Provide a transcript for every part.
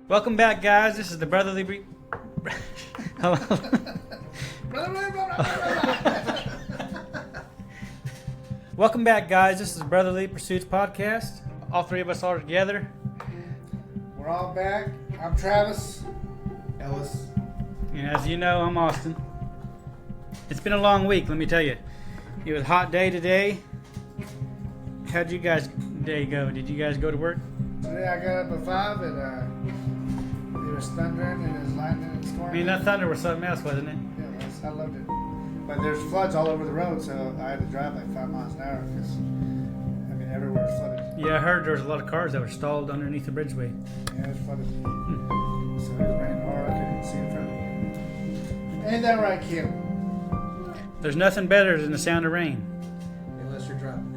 Welcome back, guys. This is the Brotherly Hello. Welcome back, guys. This is the Brotherly Pursuits podcast. All three of us are together. We're all back. I'm Travis. Ellis. And as you know, I'm Austin. It's been a long week, let me tell you. It was a hot day today. How'd you guys' day go? Did you guys go to work? Today I got up at 5 and it was thundering and it was lightning and storming. I mean, that thunder was something else, wasn't it? Yeah, I loved it. But there's floods all over the road, so I had to drive like 5 miles an hour because, everywhere was flooded. Yeah, I heard there was a lot of cars that were stalled underneath the bridgeway. Yeah, it was flooded. So it was raining hard. I couldn't see in front of me. Ain't that right, Kim? There's nothing better than the sound of rain. Unless you're driving.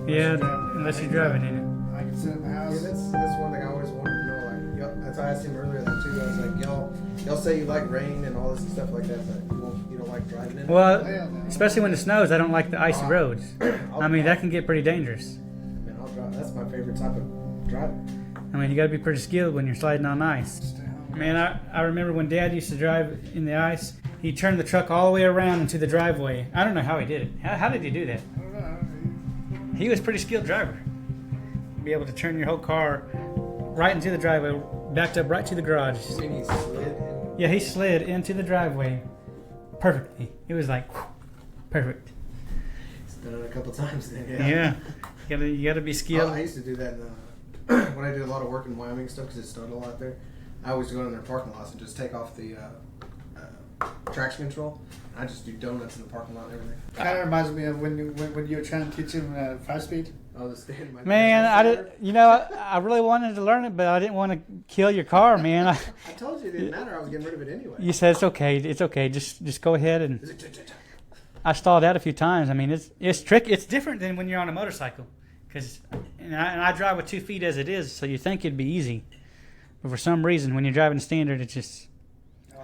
Unless you're driving in it. I can sit in the house. Yeah, that's one thing I always wanted to know. Like, y'all, that's why I asked him earlier that too. I was like, y'all say you like rain and all this stuff like that, but you don't like driving in it. Well, Hell no. especially when it snows, I don't like the icy roads. I mean, that can get pretty dangerous. Man, I'll drive. That's my favorite type of driving. I mean, you got to be pretty skilled when you're sliding on ice. Stay home. Man, I remember when Dad used to drive in the ice, he turned the truck all the way around into the driveway. I don't know how he did it. How did he do that? I don't know. He was a pretty skilled driver. Be able to turn your whole car right into the driveway, backed up right to the garage. You mean he slid in? Yeah, he slid into the driveway perfectly. It was like, whew, perfect. He's done it a couple times then. Yeah. You gotta be skilled. I used to do that when I did a lot of work in Wyoming and stuff because it snowed a lot there. I always go in their parking lots and just take off the traction control. I just do donuts in the parking lot and everything. Kind of reminds me of when you were trying to teach him 5-speed. Oh, the stand. Man, I really wanted to learn it, but I didn't want to kill your car, man. I told you it didn't matter. I was getting rid of it anyway. You said it's okay. Just go ahead and. I stalled out a few times. I mean, it's tricky. It's different than when you're on a motorcycle, and I drive with 2 feet as it is, so you think it'd be easy, but for some reason, when you're driving standard, it's just.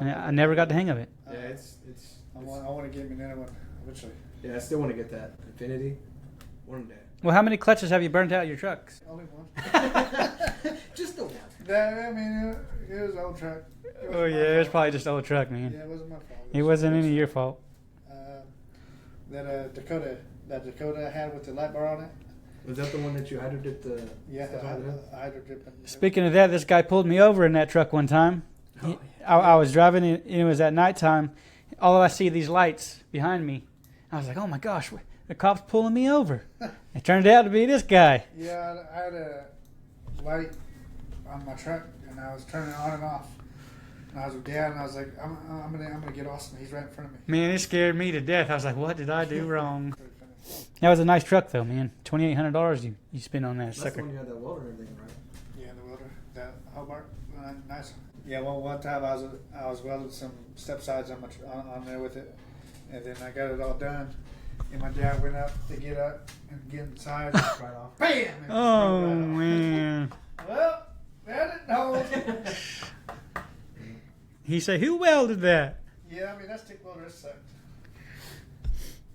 I never got the hang of it. Yeah, it's. I want to get me another one eventually. Yeah, I still want to get that Infinity one day. Well, how many clutches have you burnt out your trucks? Only one. Just the one. It was an old truck. Oh yeah, it was probably just old truck, man. Yeah, it wasn't my fault. It wasn't any of your fault. That Dakota I had with the light bar on it. Was that the one that you hydro dipped the? Yeah, stuff out of it? I hydro dipped it. Speaking of that, this guy pulled me over in that truck one time. Oh, I was driving, and it was at nighttime. All I see these lights behind me. I was like, oh my gosh, the cop's pulling me over. It turned out to be this guy. Yeah, I had a light on my truck, and I was turning it on and off. And I was with Dad, and I was like, I'm gonna get Austin. He's right in front of me. Man, it scared me to death. I was like, what did I do wrong? That was a nice truck, though, man. $2,800 you spent on that That's sucker. the one you had that welder and everything, right? Yeah, the welder, that Hobart, nice. Yeah, well, one time I was welding some step sides on there with it, and then I got it all done, and my dad went up to get inside, right off, bam! Oh, man. Well, that didn't hold. He said, who welded that? Yeah, that stick welder sucked.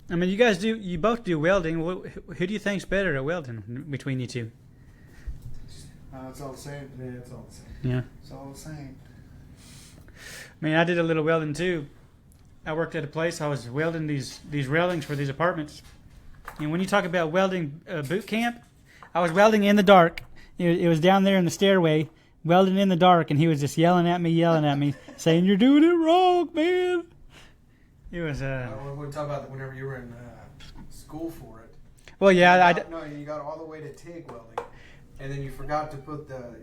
I mean, you both do welding. Who do you think's better at welding between you two? It's all the same. Yeah, it's all the same. Yeah. It's all the same. Man, I did a little welding too. I worked at a place. I was welding these railings for these apartments. And when you talk about welding boot camp, I was welding in the dark. It was down there in the stairway, welding in the dark, and he was just yelling at me, saying, "You're doing it wrong, man." It was. We talk about whenever you were in school for it. Well, yeah, No, you got all the way to TIG welding, and then you forgot to put the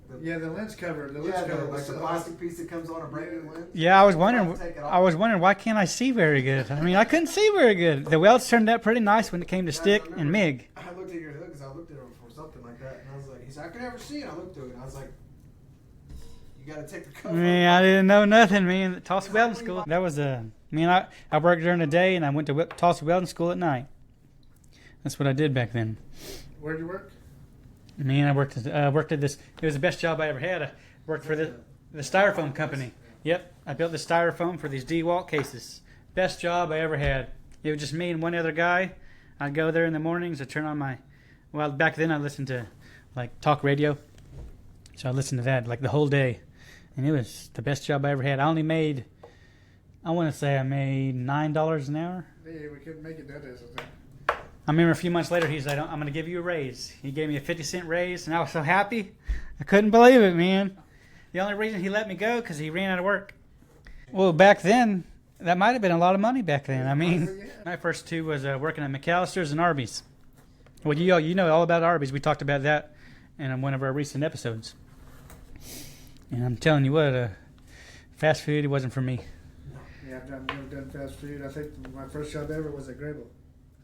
the lens cover. The lens yeah, cover, like the plastic piece that comes on a brand new lens. Yeah, I was wondering why can't I see very good? I mean, I couldn't see very good. The welds turned out pretty nice when it came to stick and MIG. I looked at your hood because I looked at it for something like that, and I was like, he said, I could never see it. I looked at it, and I was like, you got to take the cover. Man, I didn't know nothing, man. Tulsa Welding School. That was I worked during the day and I went to Tulsa Welding School at night. That's what I did back then. Where'd you work? Man, I worked at this. It was the best job I ever had. I worked for the styrofoam company. Yep, I built the styrofoam for these DeWalt cases. Best job I ever had. It was just me and one other guy. I'd go there in the mornings. I'd turn on back then I listened to like talk radio. So I listened to that like the whole day, and it was the best job I ever had. I only made, I want to say I made $9 an hour. Yeah, we couldn't make it that is. I remember a few months later, he said, I'm going to give you a raise. He gave me a 50-cent raise, and I was so happy. I couldn't believe it, man. The only reason he let me go because he ran out of work. Well, back then, that might have been a lot of money back then. I mean, my first two was working at McAllister's and Arby's. Well, you know all about Arby's. We talked about that in one of our recent episodes. And I'm telling you what, fast food, it wasn't for me. Yeah, I've never done fast food. I think my first job ever was at Grable.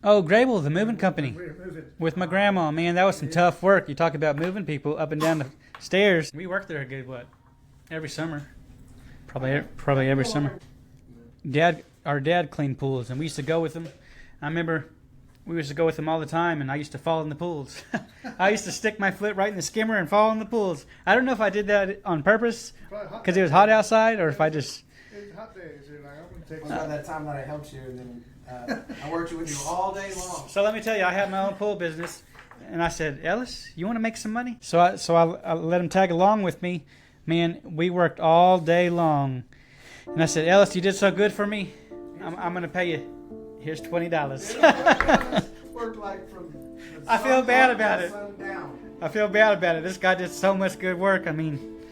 Oh, Grable, the moving company. We were moving. With my grandma, man, that was some tough work. You talk about moving people up and down the stairs. We worked there a good, every summer. Probably every summer. Our dad cleaned pools, and we used to go with him. I remember we used to go with him all the time, and I used to fall in the pools. I used to stick my foot right in the skimmer and fall in the pools. I don't know if I did that on purpose because it was hot outside, or if I just... It was hot days. You're like, I'm going to take What about that time that I helped you and then I worked with you all day long? So let me tell you, I had my own pool business, and I said, Ellis, you want to make some money? So I let him tag along with me. Man, we worked all day long. And I said, Ellis, you did so good for me. I'm going to pay you. Here's $20. Worked like from I feel bad about it. Sundown. I feel bad about it. This guy did so much good work. I mean,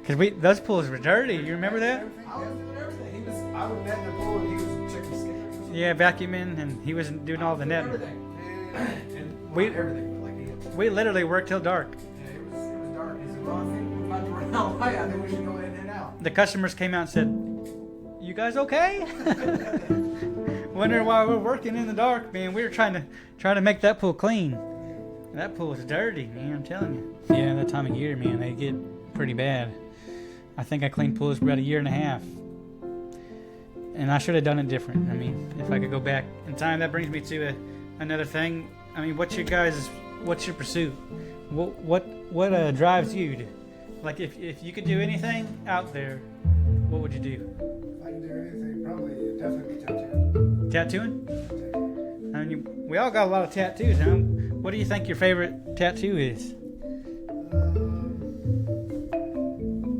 because those pools were dirty. You remember that? I was doing everything. I would net in the pool and he was checking skippers. Yeah, vacuuming, and he was doing all the netting. And We- everything. Like, We literally worked till dark. yeah, it was dark. He said, well, I think we're about to run out of light. I think we should go in and out. The customers came out and said, you guys okay? Wondering why we're working in the dark, man. We were trying to make that pool clean. That pool was dirty, man, I'm telling you. Yeah, that time of year, man, they get pretty bad. I think I cleaned pools for about 1.5 years. And I should have done it different. I mean, if I could go back in time, that brings me to another thing. I mean, what's your pursuit? What drives you? Like, if you could do anything out there, what would you do? If I can do anything, probably definitely be tattooing. Tattooing? I mean, we all got a lot of tattoos. Huh? What do you think your favorite tattoo is?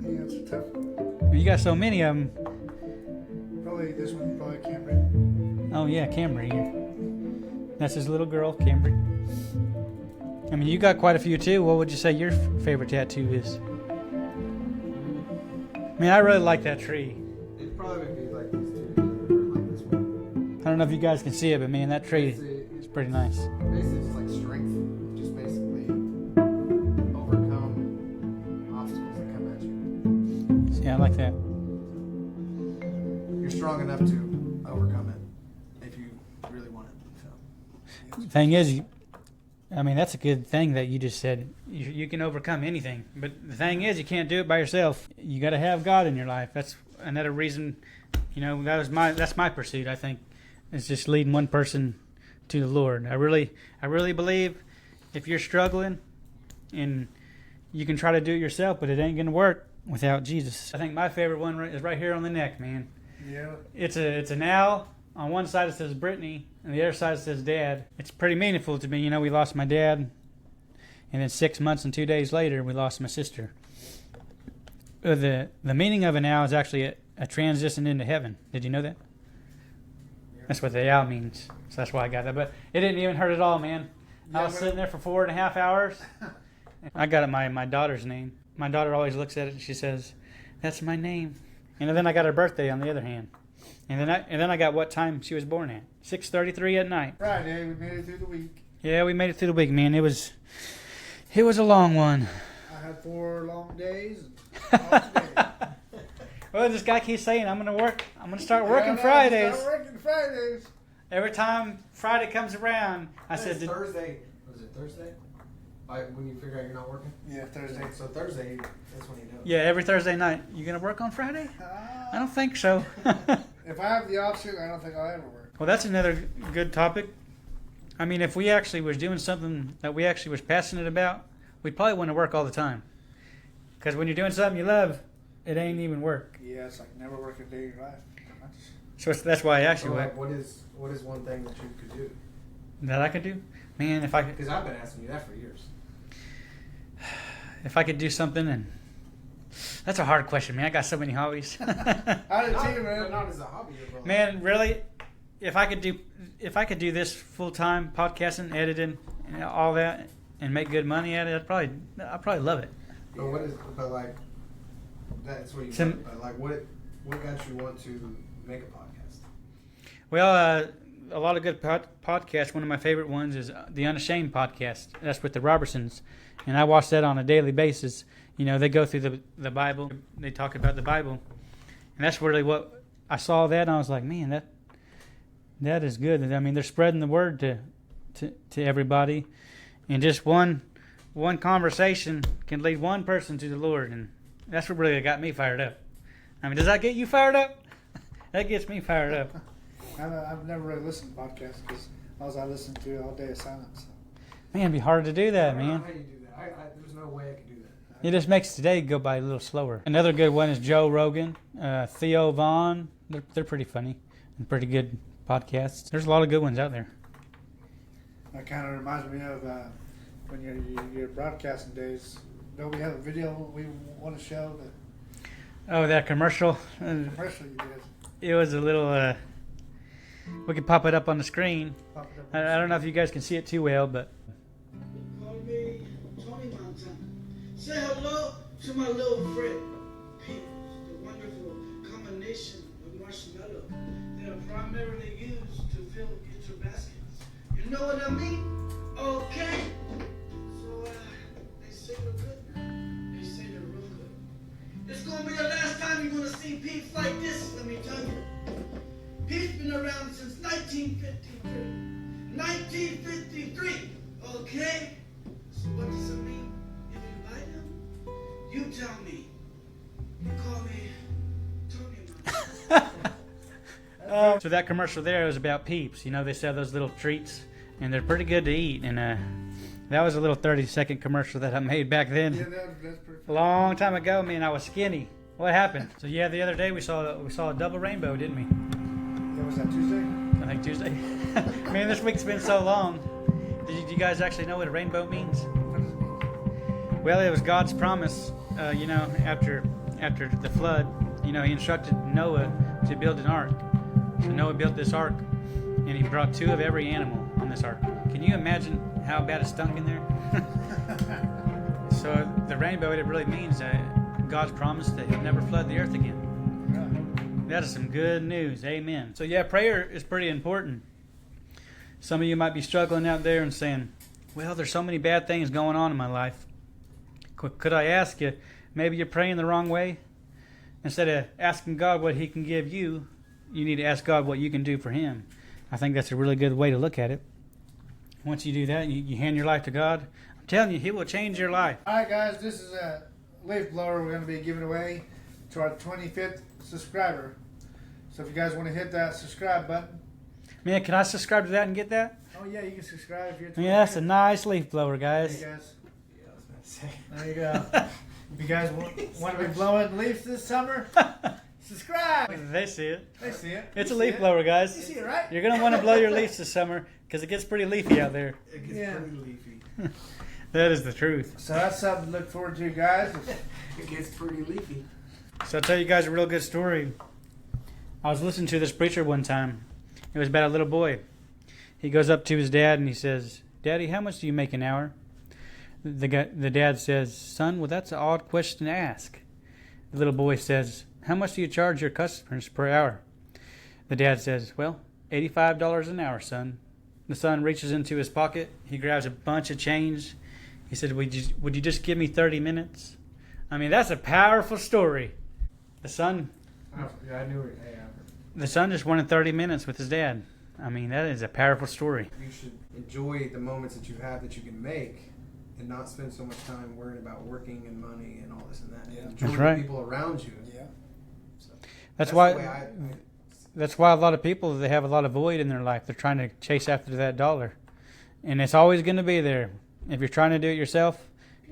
Yeah, it's a tough one. You got so many of them. Probably this one, probably Camry. Oh yeah, Camry. That's his little girl, Camry. I mean, you got quite a few too. What would you say your favorite tattoo is? I mean, I really like that tree. It'd probably be like these two, or like this one. I don't know if you guys can see it, but man, that tree is pretty nice. Basically, just like strength. Just basically overcome obstacles that come at you. Yeah, I like that. You're strong enough to overcome it if you really want it. So. The thing is, I mean, that's a good thing that you just said. You can overcome anything, but the thing is, you can't do it by yourself. You got to have God in your life. That's another reason. You know, that's my pursuit. I think is just leading one person to the Lord. I really believe if you're struggling, and you can try to do it yourself, but it ain't gonna work without Jesus. I think my favorite one is right here on the neck, man. Yeah. It's an owl. On one side it says Brittany, and the other side says Dad. It's pretty meaningful to me. You know, we lost my dad, and then 6 months and 2 days later, we lost my sister. The meaning of an owl is actually a transition into heaven. Did you know that? That's what the owl means. So that's why I got that. But it didn't even hurt at all, man. I was sitting there for 4.5 hours. I got it my daughter's name. My daughter always looks at it and she says, "That's my name." And then I got her birthday on the other hand. And then I got what time she was born at. 6:33 at night. Friday, we made it through the week. Yeah, we made it through the week, man. It was a long one. I had 4 long days. And off today. Well, this guy keeps saying I'm gonna start working Fridays. Start working Fridays. Every time Friday comes around, I said, Thursday. Was it Thursday? When you figure out you're not working? Yeah, Thursday. So Thursday, that's when you do it. yeah, every Thursday night. You gonna work on Friday? I don't think so. If I have the option, I don't think I'll ever work. Well, that's another good topic. I mean, if we actually was doing something that we actually was passionate about, we'd probably want to work all the time. Because when you're doing something you love, it ain't even work. Yeah, it's like never work a day in your life. So that's why I asked you So, like, what is one thing that you could do? that I could do. Man, if I could. Because I've been asking you that for years. If I could do something, and that's a hard question, man. I got so many hobbies. I did too, man. But not as a hobby. But like, Man, really, if I could do this full time, podcasting, editing, and all that, and make good money at it, I'd probably love it. But but like, that's what you Some- want. But like, what got you want to make a podcast? Well, a lot of good podcasts. One of my favorite ones is the Unashamed podcast. That's with the Robertsons, and I watch that on a daily basis. You know, they go through the Bible. They talk about the Bible, and that's really what I saw that, and I was like, man, that is good. I mean, they're spreading the word to everybody, and just one conversation can lead one person to the Lord, and that's what really got me fired up. I mean, does that get you fired up? That gets me fired up. I've never really listened to podcasts because all I listen to all day is silence. Man, it'd be hard to do that, I don't know man. how you do that. There's no way I could do that. It just makes today go by a little slower. Another good one is Joe Rogan, Theo Vaughn. They're pretty funny and pretty good podcasts. There's a lot of good ones out there. That kind of reminds me of when you're broadcasting days. Don't we have a video we want to show? Oh, that commercial. The commercial you did. It was a little. We could pop it up on the screen. Pop it up. I don't know if you guys can see it too well, but Call me Tony Montana. Say hello to my little friend, Pete, the wonderful combination of marshmallow that are primarily used to fill guitar baskets. You know what I mean? Okay. So they say they're good now. They say they're real good. It's gonna be the last time you're gonna see Pete's like this, let me tell you. Pete's been around since 1953. 1953, okay? So what does it mean? If you like him, you tell me. You call me Tony Montana. so that commercial there was about Peeps. You know, they sell those little treats, and they're pretty good to eat. And that was a little 30-second commercial that I made back then. Yeah, that's pretty. A long time ago, man. I was skinny. What happened? So yeah, the other day we saw a double rainbow, didn't we? Yeah, was that Tuesday? I think Tuesday. Man, this week's been so long. Did you guys actually know what a rainbow means? What does it mean? Well, it was God's promise. You know, after the flood, you know, He instructed Noah to build an ark. So Noah built this ark, and he brought 2 of every animal on this ark. Can you imagine how bad it stunk in there? So the rainbow, it really means God's promise that He'll never flood the earth again. That is some good news. Amen. So yeah, prayer is pretty important. Some of you might be struggling out there and saying, well, there's so many bad things going on in my life. Could I ask you, maybe you're praying the wrong way? Instead of asking God what He can give you, you need to ask God what you can do for Him. I think that's a really good way to look at it. Once you do that, you hand your life to God. I'm telling you, He will change your life. All right, guys, this is a leaf blower we're going to be giving away to our 25th subscriber. So if you guys want to hit that subscribe button. Man, can I subscribe to that and get that? Oh, yeah, you can subscribe if you're 25th. Yeah, that's a nice leaf blower, There guys. you guys. Yeah, I was about to say. There you go. If you guys want to be blowing leaves this summer, subscribe. They see it. They see it. It's a You see leaf it. blower, You guys. see it, right? You're going to want to blow your leaves this summer because it gets pretty leafy out there. It gets Yeah. pretty leafy. That is the truth. So that's something to look forward to, guys. It gets pretty leafy. So I'll tell you guys a real good story. I was listening to this preacher one time. It was about a little boy. He goes up to his dad and he says, Daddy, how much do you make an hour? The dad says, Son, well, that's an odd question to ask. The little boy says, How much do you charge your customers per hour? The dad says, Well, $85 an hour, son. The son reaches into his pocket. He grabs a bunch of change. He said, Would you just give me 30 minutes? I mean, that's a powerful story. The son Yeah, I knew it. Hey, The son just wanted 30 minutes with his dad. I mean, that is a powerful story. you should enjoy the moments that you have that you can make and not spend so much time worrying about working and money and all this and that. Yeah. Enjoy That's right. the people around you. Yeah. So That's the why way that's why a lot of people, they have a lot of void in their life. They're trying to chase after that dollar. And it's always going to be there. If you're trying to do it yourself,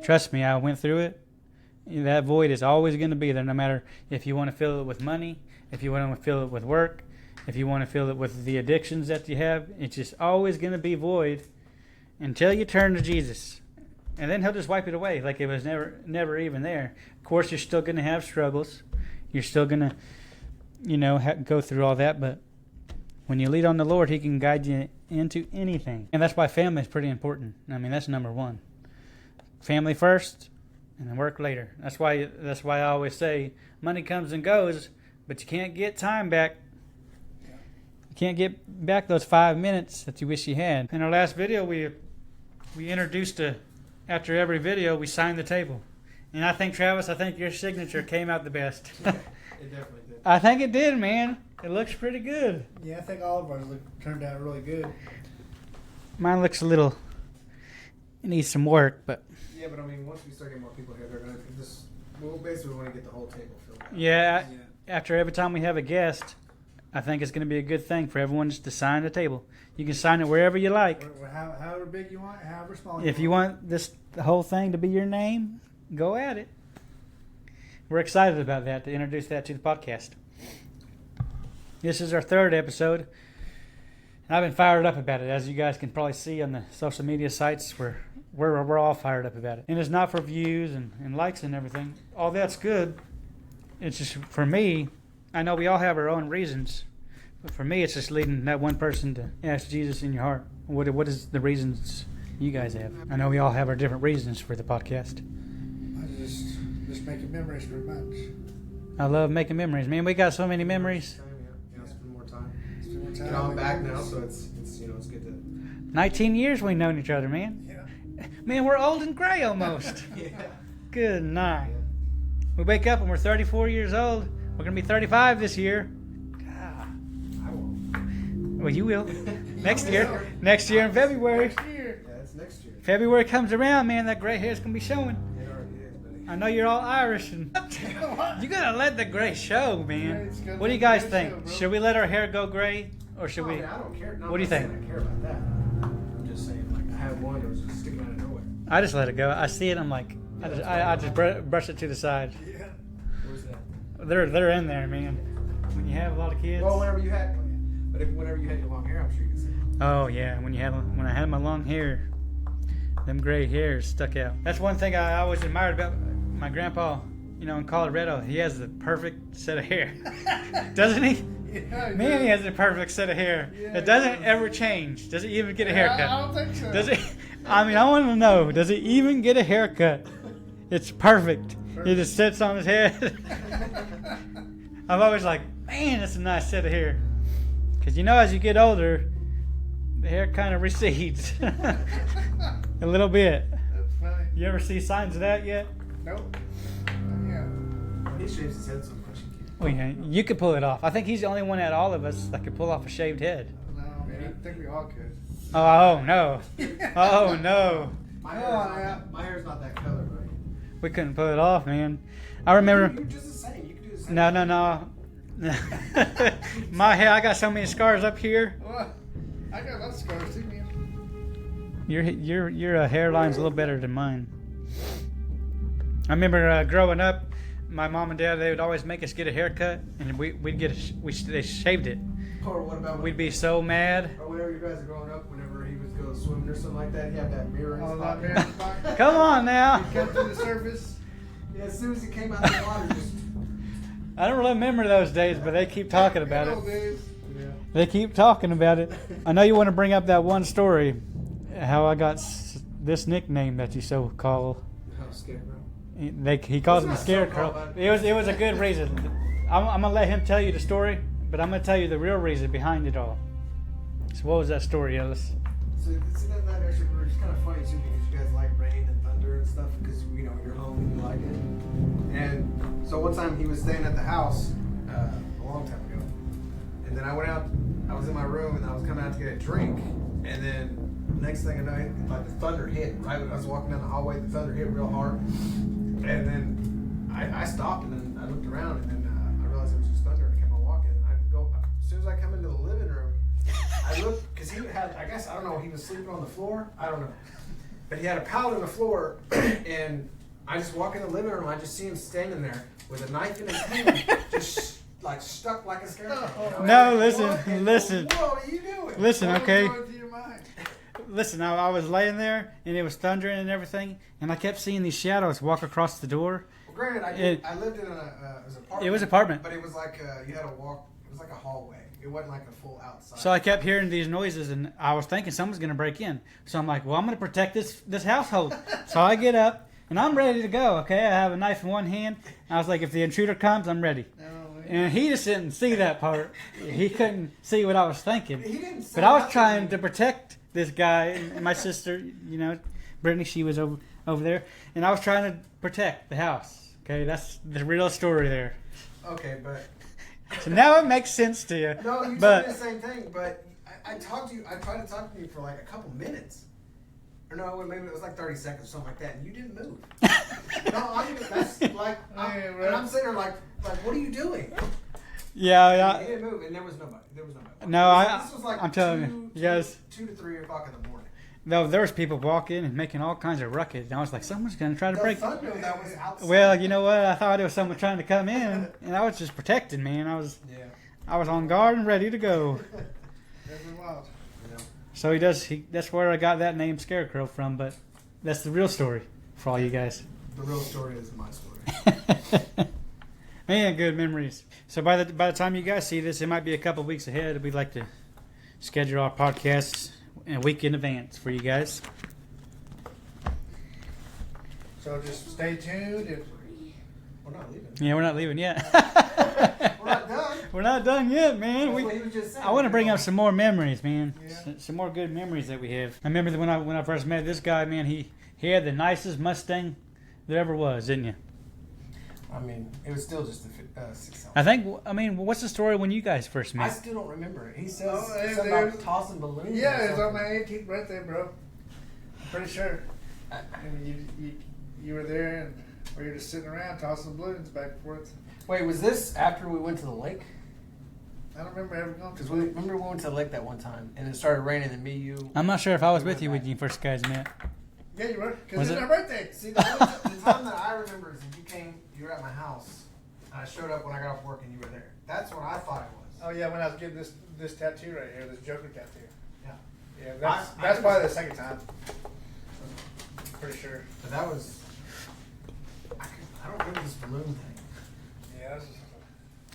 trust me, I went through it. That void is always going to be there, no matter if you want to fill it with money, if you want to fill it with work, if you want to fill it with the addictions that you have. It's just always going to be void until you turn to Jesus. And then he'll just wipe it away like it was never even there. Of course, you're still going to have struggles. You're still going to, go through all that. But when you lead on the Lord, he can guide you into anything. And that's why family is pretty important. I mean, that's number one. Family first, and then work later. That's why I always say money comes and goes, but you can't get time back. You can't get back those 5 minutes that you wish you had. In our last video, we introduced after every video, we signed the table. And I think, Travis, your signature came out the best. Yeah, it definitely did. I think it did, man. It looks pretty good. Yeah, I think all of ours turned out really good. Mine looks a little, it needs some work, but. Yeah, but I mean, once we start getting more people here, they're going to just, we'll basically want to get the whole table filled out. Yeah, after every time we have a guest, I think it's going to be a good thing for everyone just to sign the table. You can sign it wherever you like. However big you want, however small If you want the whole thing to be your name, go at it. We're excited about that, to introduce that to the podcast. This is our 3rd episode. And I've been fired up about it. As you guys can probably see on the social media sites, we're all fired up about it. And it's not for views and likes and everything. All that's good. It's just, for me, I know we all have our own reasons. But for me, it's just leading that one person to ask Jesus in your heart. What is the reasons you guys have? I know we all have our different reasons for the podcast. I just making memories pretty much. I love making memories. Man, we got so many memories. Spend more time. Spend more time. You know, I'm back now, so it's good to. 19 years we've known each other, man. Yeah. Man, we're old and gray almost. Yeah. Good night. We wake up and we're 34 years old. We're going to be 35 this year. God. I won't. Well, you will. Next year. Next year in February. Next year. Yeah, it's next year. February comes around, man, that gray hair's going to be showing. It already is, buddy. I know you're all Irish, and you got to let the gray show, man. It's gonna What do you let guys the think? gray show, bro. Should we let our hair go gray, or should we? I don't care. No, What do you I'm not think? saying I care about that. I'm just saying, like, I had one that was just sticking out of nowhere. I just let it go. I see it, I'm like, I just brush it to the side. Yeah. Where's that? They're in there, man. When you have a lot of kids. Well, whenever you had your long hair, I'm sure you can see. Oh yeah, when I had my long hair, them gray hairs stuck out. That's one thing I always admired about my grandpa. In Colorado, he has the perfect set of hair, doesn't he? Yeah, Man, he has the perfect set of hair. Yeah, It doesn't he does. ever change. Does he even get a haircut? I don't think so. Does he? I mean, I want to know. Does he even get a haircut? It's perfect. It just sits on his head. I'm always like, man, that's a nice set of hair. Because as you get older, the hair kind of recedes a little bit. That's funny. You ever see signs of that yet? Nope. Yeah. He shaves his head so much. Well, yeah, you could pull it off. I think he's the only one out of all of us that could pull off a shaved head. No, I mean, I think we all could. Oh no! Oh no! My hair's not that color, buddy. We couldn't pull it off, man. I remember. You're just the same. You can do the same. No. My hair. I got so many scars up here. Well, I got lots of scars too, man. Your hairline's a little better than mine. I remember growing up, my mom and dad, they would always make us get a haircut, and they shaved it. Or what about We'd be so mad. Or whenever you guys are growing up, whenever he was going swimming or something like that, he had that mirror in his All that pocket. mirror in his pocket. Come on now. He cut through the surface. Yeah, as soon as he came out of the water, just I don't really remember those days, but they keep talking about Good old it. days. yeah. They keep talking about it. I know you want to bring up that one story, how I got this nickname that you so call. Oh, scarecrow. He calls It's him a not scarecrow. so-called, It was a good reason. I'm gonna let him tell you the story, but I'm gonna tell you the real reason behind it all. So what was that story, Ellis? So that extra group is kind of funny too because you guys like rain and thunder and stuff because you're home and you like it. And so one time he was staying at the house a long time ago, and then I went out. I was in my room and I was coming out to get a drink, and then next thing I know, like the thunder hit. Right when I was walking down the hallway, the thunder hit real hard, and then I stopped and then I looked around and then I realized it was just thunder and I kept on walking. And I go as soon as I come into the living room. I looked, because he had, I guess, I don't know, he was sleeping on the floor. I don't know. But he had a pallet on the floor, and I just walk in the living room, I just see him standing there with a knife in his hand, just like stuck like a scarecrow. No, listen. What are you doing? Listen, What was okay. going through your mind? listen, I was laying there and it was thundering and everything, and I kept seeing these shadows walk across the door. Well, granted, I lived in it was an apartment. It was an apartment. But it was like you had to walk. It was like a hallway. It wasn't like a full outside. So I kept hearing these noises, and I was thinking someone's going to break in. So I'm like, well, I'm going to protect this household. So I get up, and I'm ready to go, okay? I have a knife in one hand. I was like, if the intruder comes, I'm ready. And he just didn't see that part. He couldn't see what I was thinking. He didn't say But I was nothing. trying to protect this guy and my sister, Brittany, she was over there. And I was trying to protect the house, okay? That's the real story there. Okay, but... So now it makes sense to you. No, you but, told me the same thing, but I talked to you. I tried to talk to you for like a couple minutes. Or no, maybe it was like 30 seconds or something like that, and you didn't move. No, I mean, that's like... and I'm sitting there like, what are you doing? Yeah. He didn't move, and there was nobody. No, This was like I'm telling you guys... 2 to 3 o'clock in the morning. No, there was people walking and making all kinds of ruckus. And I was like, someone's going to try to break. Thunder that was outside. Well, you know what? I thought it was someone trying to come in, and I was just protecting, man. I was on guard and ready to go. Wild. So that's where I got that name Scarecrow from, but that's the real story for all you guys. The real story is my story. Man, good memories. So by the time you guys see this, it might be a couple weeks ahead. We'd like to schedule our podcasts a week in advance for you guys. So just stay tuned. And We're not leaving. Yeah, we're not leaving yet. We're not done. We're not done yet, man. That's what he was just saying. I want to bring up some more memories, man. Yeah. Some more good memories that we have. I remember that when I first met this guy, man. He had the nicest Mustang there ever was, didn't you? I mean, it was still just a 6 I mean, what's the story when you guys first I met? still don't remember it. He says Oh, something about tossing balloons. yeah, or it was on something. my 18th birthday, bro. I'm pretty sure. And you were there, and we were just sitting around tossing balloons back and forth. Wait, was this after we went to the lake? I don't remember ever going Because to we remember we went to the lake that one time, and it started raining, and me, you. I'm not sure if I was with you when you first guys met. Yeah, you were. Because Was it's it? my birthday. See, the time that I remember is that you were at my house, and I showed up when I got off work, and you were there. That's what I thought it was. Oh yeah, when I was getting this tattoo right here, this Joker tattoo. Yeah. Yeah, I that's just- probably the second time. Pretty sure. But that was. I don't remember this balloon thing. Yeah. That was,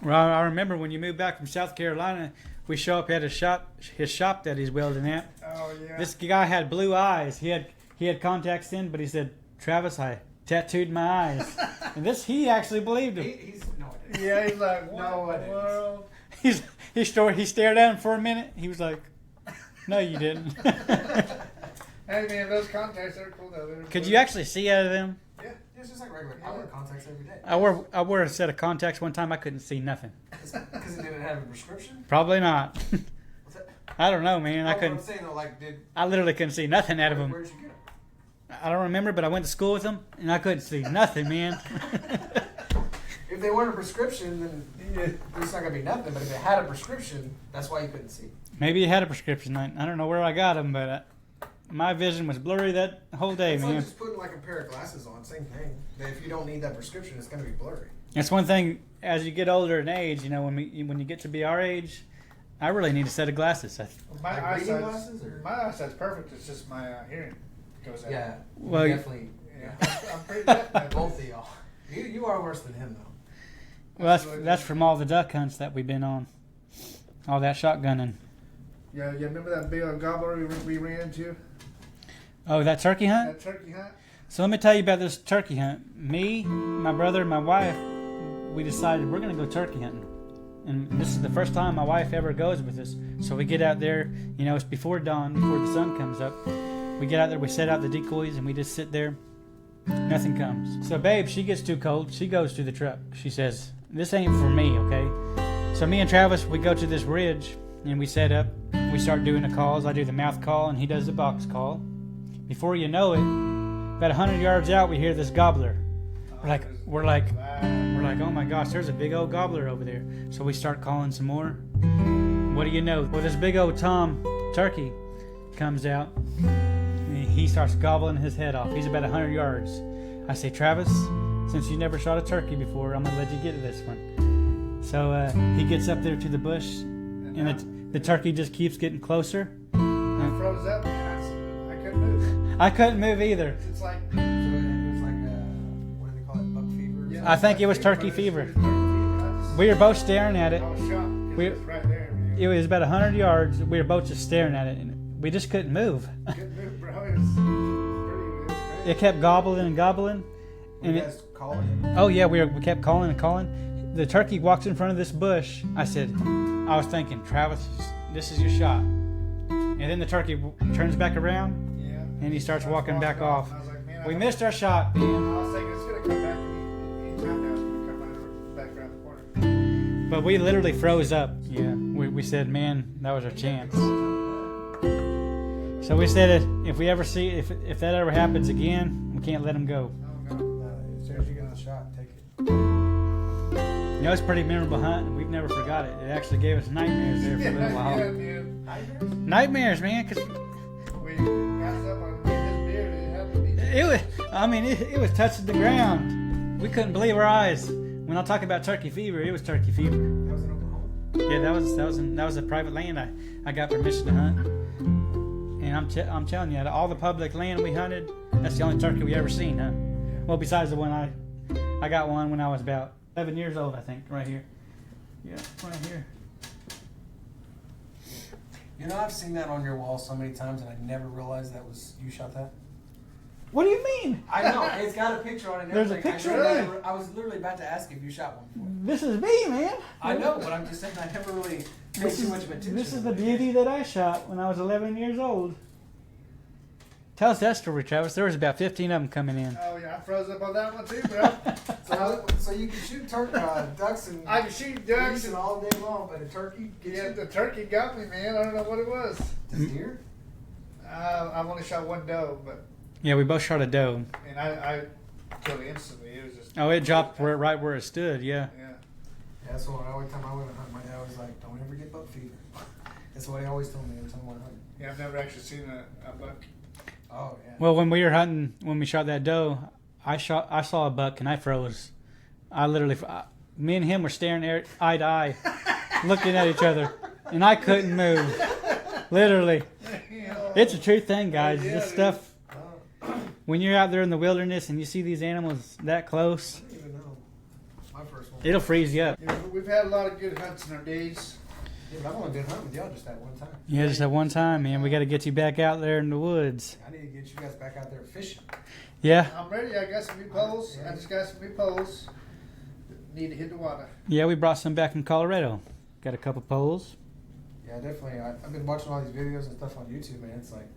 Well, I remember when you moved back from South Carolina, we show up at his shop that he's welding at. oh yeah. This guy had blue eyes. He had contacts in, but he said, "Travis, I tattooed my eyes," and he actually believed him. He's no, I didn't. Yeah, he's like, what No, I in the didn't. world? He stared at him for a minute. He was like, "No, you didn't." Hey man, those contacts are cool though. They're Could blue. you actually see out of them? Yeah, it's just like regular. I wear contacts every day. I wore a set of contacts one time. I couldn't see nothing. Because it didn't have a prescription? Probably not. What's that? I don't know, man. I What couldn't. I'm saying though, like, I literally couldn't see nothing out of them. Where'd you get them? I don't remember, but I went to school with them, and I couldn't see nothing, man. If they weren't a prescription, then there's not gonna be nothing. But if it had a prescription, that's why you couldn't see. Maybe it had a prescription. I don't know where I got them, but my vision was blurry that whole day, It's like man. just putting like a pair of glasses on. Same thing. That if you don't need that prescription, it's gonna be blurry. That's one thing. As you get older in age, when you get to be our age, I really need a set of glasses. My Like reading eyesight's glasses, or? my eyesight's perfect. It's just my hearing goes out. Yeah. Well, you definitely. Yeah, Yeah. I'm pretty deaf. man. Both of y'all. You are worse than him though. Well, that's from all the duck hunts that we've been on, all that shotgunning. Yeah, you remember that big old gobbler we ran into? Oh, that turkey hunt. That turkey hunt? So let me tell you about this turkey hunt. Me, my brother, and my wife, we decided we're going to go turkey hunting. And this is the first time my wife ever goes with us. So we get out there, it's before dawn, before the sun comes up. We get out there, we set out the decoys, and we just sit there. Nothing comes. So babe, she gets too cold. She goes to the truck. She says, "This ain't for me, okay?" So me and Travis, we go to this ridge, and we set up. We start doing the calls. I do the mouth call, and he does the box call. Before you know it, about 100 yards out, we hear this gobbler. We're like, oh my gosh, there's a big old gobbler over there. So we start calling some more. What do you know? Well, this big old Tom turkey comes out. And he starts gobbling his head off. He's about 100 yards. I say, "Travis, since you never shot a turkey before, I'm gonna let you get to this one." So he gets up there to the bush, and the turkey just keeps getting closer. I froze up, man. I couldn't move either. It's like, So it was like what do they call it? Buck fever? or yeah, something? I think it was turkey but fever. it's turkey fever. We were both staring at it. I was shocked. 'Cause We- it was right there. Man. It was about 100 yards. We were both just staring at it, and we just couldn't move. Couldn't move, bro. It was pretty. It kept gobbling and gobbling. Were And you it, guys calling it? oh yeah, we kept calling and calling. The turkey walks in front of this bush. I was thinking, Travis, this is your shot. And then the turkey turns back around, Yeah. and he starts walking back off. And I was like, man, We missed our shot, man. I was thinking it's gonna come back any time now. It's gonna come right back around the corner. But we literally froze up. Yeah, we said, man, that was our chance. So we said, if we ever see, if that ever happens again, we can't let him go. Oh no. As soon as you get the shot, take it. You know, it's a pretty memorable hunt, and we've never forgot it. It actually gave us nightmares there for a little while. Yeah, man. Nightmares, man, because We passed up on his beard. It had to be. it was. I mean, it was touching the ground. We couldn't believe our eyes. When I talk about turkey fever, it was turkey fever. That was in Oklahoma. Yeah, that was a private land. I got permission to hunt, and I'm telling you, out of all the public land we hunted, that's the only turkey we ever seen, huh? Well, besides the one I got one when I was about 11 years old, I think, right here. Yeah, right here. You know, I've seen that on your wall so many times, and I never realized that was you shot that. What do you mean? I know it's got a picture on it. And There's a everything. picture? I was literally about to ask if you shot one before. This is me, man. I know, but I'm just saying I never really paid too much of attention. This is to the it. beauty that I shot when I was 11 years old. Tell us that story, Travis. There was about 15 of them coming in. Oh yeah, I froze up on that one too, bro. So you can shoot ducks and I can shoot geese ducks. and all day long, but a turkey gets Yeah, you. the turkey got me, man. I don't know what it was. Does deer? I've only shot one doe, but Yeah, we both shot a doe. and I killed it instantly. It was just. Oh, it dropped right where it stood. Yeah. Yeah. Yeah, that's why every time I went to hunt, my dad was like, "Don't ever get buck fever." That's what he always told me every time I went hunting. Yeah, I've never actually seen a buck. Oh yeah. Well, when we were hunting, when we shot that doe, I saw a buck and I froze. I literally, me and him were staring eye to eye, looking at each other, and I couldn't move. Literally, it's a true thing, guys. Yeah, This dude. stuff. When you're out there in the wilderness and you see these animals that close, I don't even know. My first one. it'll freeze you up. You know, we've had a lot of good hunts in our days. Yeah, but I've only been hunting with y'all just that one time. Yeah, just that one time, man. We got to get you back out there in the woods. I need to get you guys back out there fishing. Yeah, I'm ready. I got some new poles. I just got some new poles. Need to hit the water. yeah. We brought some back from Colorado. Got a couple poles. Yeah, definitely. I've been watching all these videos and stuff on YouTube, man. It's like,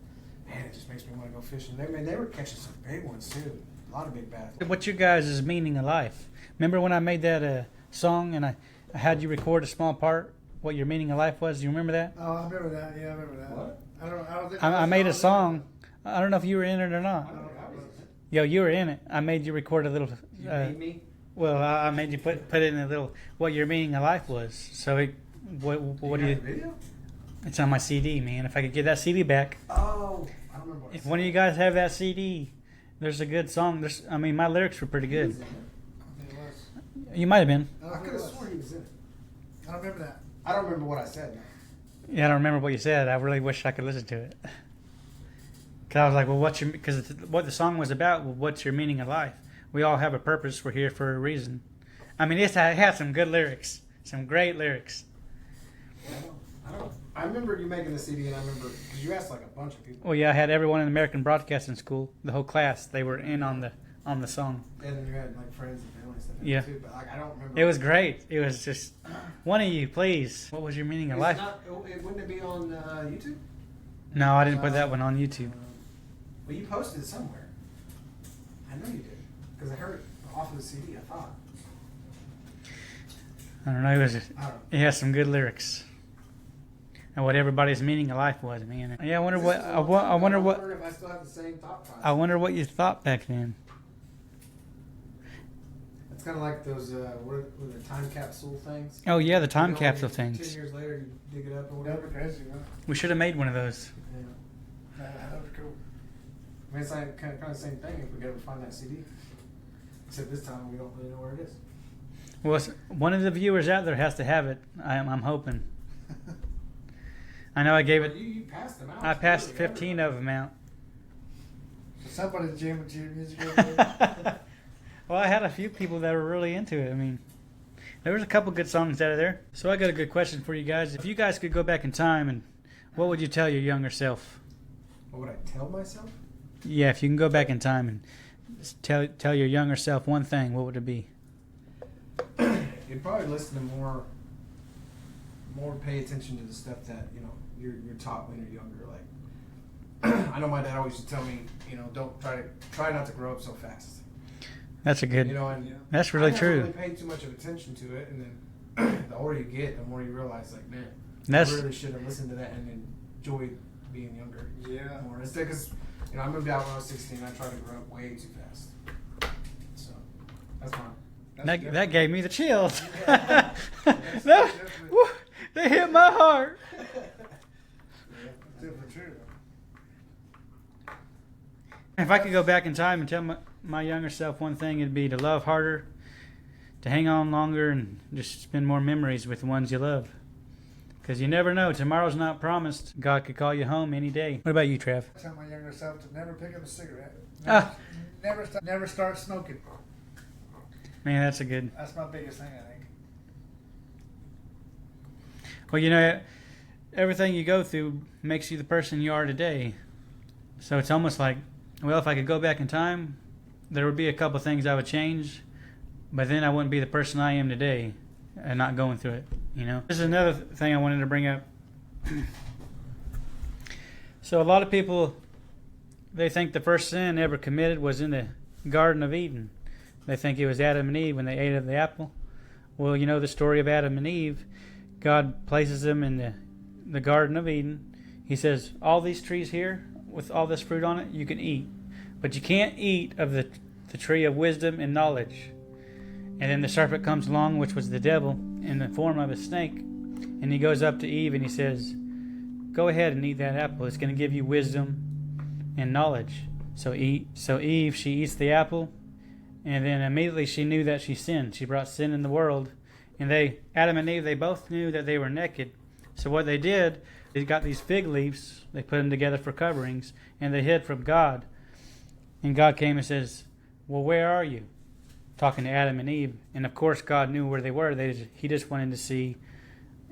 man, it just makes me want to go fishing. They were catching some big ones too. A lot of big bass. What's your guys' meaning of life? Remember when I made that song and I had you record a small part? What your meaning of life was? Do you remember that? Oh, I remember that. Yeah, I remember that. What? I don't think I made a was song. I don't know if you were in it or I not. don't know. I was- Yo, you were in it. I made you record a little. You made me? Well, I made you put it in a little. What your meaning of life was. So what do got you? the video? It's on my CD, man. If I could get that CD back. Oh, I don't remember what If one of you guys have that CD, there's a good song. I mean, my lyrics were pretty good. I think it was. You might have been. I I don't could think have it was. sworn he was in it. I don't remember that. I don't remember what I said. Yeah, I don't remember what you said. I really wish I could listen to it. Cause I was like, well, because what the song was about? Well, what's your meaning of life? We all have a purpose. We're here for a reason. I mean, it had some good lyrics, some great lyrics. I don't know. I remember you making the CD, and I remember because you asked like a bunch of people, Well, yeah, I had everyone in American Broadcasting School, the whole class. They were in on the song. and then you had like friends and family and stuff. in Yeah. it too, but like I don't remember. It was great. It was just one of you, please. What was your meaning of It's life? not, wouldn't it be on YouTube? No, I didn't put that one on YouTube. Well, you posted it somewhere. I know you did because I heard it off of the CD. I thought. I don't know. It was. I don't know. It has some good lyrics. And what everybody's meaning of life was, man. Yeah, I wonder This what. is a I, long wa- time I ago. wonder I'm what. wondering if I still have the same thought process. I wonder what you thought back then. It's kind of like those what are the time capsule things. Oh yeah, the time You know, capsule 10 things. years later, you dig it up or That would whatever. be crazy, man. We should have made one of those. Yeah. That would be cool. I mean, it's like kind of the same thing if we could ever find that CD. Except this time we don't really know where it is. Well, one of the viewers out there has to have it. I'm hoping. I know I gave But it. you passed them out. I to passed really 15 everybody. of them out. So somebody's jamming to your music over there. Well, I had a few people that were really into it. I mean, there was a couple good songs out of there. So I got a good question for you guys. If you guys could go back in time, and what would you tell your younger self? What would I tell myself? Yeah, if you can go back in time and just tell your younger self one thing, what would it be? You'd probably listen to more pay attention to the stuff that you're taught when you're younger. Like I know my dad always used to tell me, don't try not to grow up so fast. That's a good. And That's really I never true. really paid too much of attention to it, and then the older you get, the more you realize, like, man, That's I really should have listened to that and enjoyed being younger. Yeah. More instead, because I moved out when I was 16. I tried to grow up way too fast. So that's fine. that gave me the chills. Yeah. That- woo, they hit my heart. Different true. If I could go back in time and tell my younger self one thing, it'd be to love harder, to hang on longer, and just spend more memories with the ones you love. Because you never know. Tomorrow's not promised. God could call you home any day. What about you, Trev? I tell my younger self to never pick up a cigarette. Ah. Never start smoking. Man, that's a good... That's my biggest thing, I think. Well, everything you go through makes you the person you are today. So it's almost like, well, if I could go back in time, there would be a couple things I would change, but then I wouldn't be the person I am today and not going through it, This is another thing I wanted to bring up. So a lot of people, they think the first sin ever committed was in the Garden of Eden. They think it was Adam and Eve when they ate of the apple. Well, the story of Adam and Eve. God places them in the Garden of Eden. He says, all these trees here with all this fruit on it, you can eat. But you can't eat of the tree of wisdom and knowledge. And then the serpent comes along, which was the devil, in the form of a snake. And he goes up to Eve and he says, go ahead and eat that apple. It's going to give you wisdom and knowledge. So Eve, she eats the apple. And then immediately she knew that she sinned. She brought sin in the world. And Adam and Eve, they both knew that they were naked. So what they did, they got these fig leaves. They put them together for coverings. And they hid from God. And God came and says, well, where are you? Talking to Adam and Eve. And of course, God knew where they were. He just wanted to see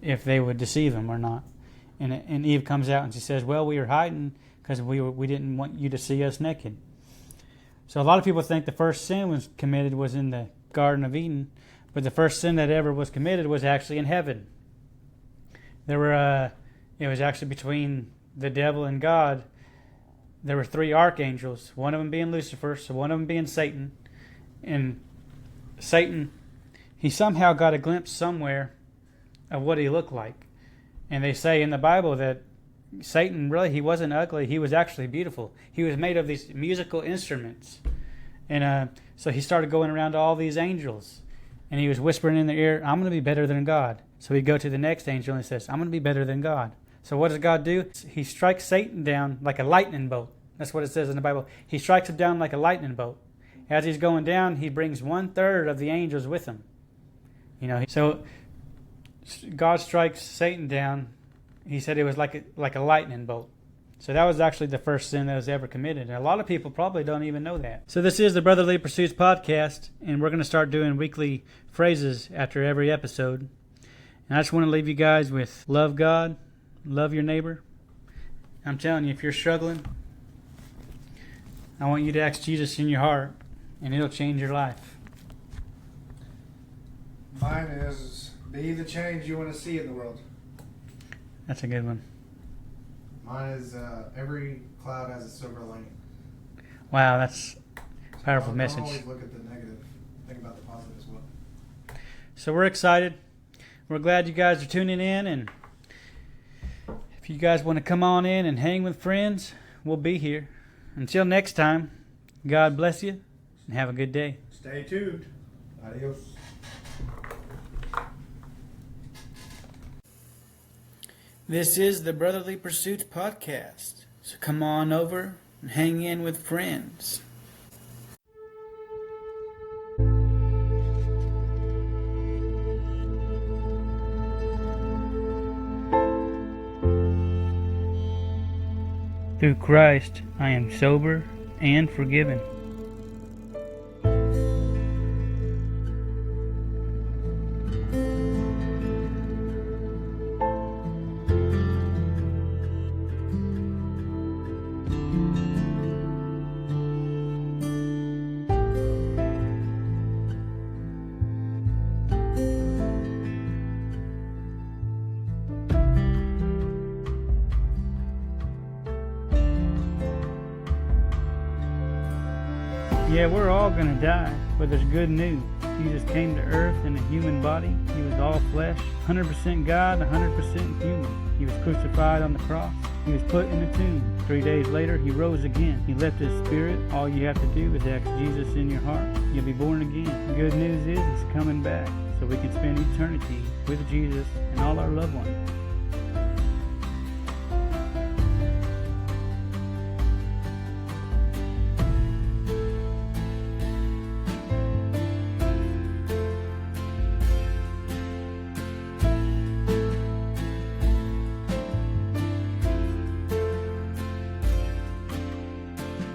if they would deceive him or not. And Eve comes out and she says, well, we were hiding because we didn't want you to see us naked. So a lot of people think the first sin was committed was in the Garden of Eden, but the first sin that ever was committed was actually in heaven. It was actually between the devil and God. There were 3 archangels, one of them being Lucifer, so one of them being Satan. And Satan, he somehow got a glimpse somewhere of what he looked like. And they say in the Bible that Satan, really, he wasn't ugly. He was actually beautiful. He was made of these musical instruments. And so he started going around to all these angels. And he was whispering in their ear, I'm going to be better than God. So he'd go to the next angel and he says, I'm going to be better than God. So what does God do? He strikes Satan down like a lightning bolt. That's what it says in the Bible. He strikes him down like a lightning bolt. As he's going down, he brings 1/3 of the angels with him. So God strikes Satan down. He said it was like a lightning bolt. So that was actually the first sin that was ever committed. And a lot of people probably don't even know that. So this is the Brotherly Pursuits podcast, and we're going to start doing weekly phrases after every episode. And I just want to leave you guys with love God, love your neighbor. I'm telling you, if you're struggling, I want you to ask Jesus in your heart, and it'll change your life. Mine is be the change you want to see in the world. That's a good one. Mine is every cloud has a silver lining. Wow, that's a powerful Don't message. always look at the negative. Think about the positive as well. So we're excited. We're glad you guys are tuning in, and if you guys want to come on in and hang with friends, we'll be here. Until next time, God bless you and have a good day. Stay tuned. Adios. This is the Brotherly Pursuits podcast. So come on over and hang in with friends. Through Christ, I am sober and forgiven. Yeah, we're all gonna die, but there's good news. Jesus came to earth in a human body. He was all flesh, 100% God, 100% human. He was crucified on the cross. He was put in a tomb. 3 days later, he rose again. He left his spirit. All you have to do is ask Jesus in your heart. You'll be born again. The good news is he's coming back so we can spend eternity with Jesus and all our loved ones.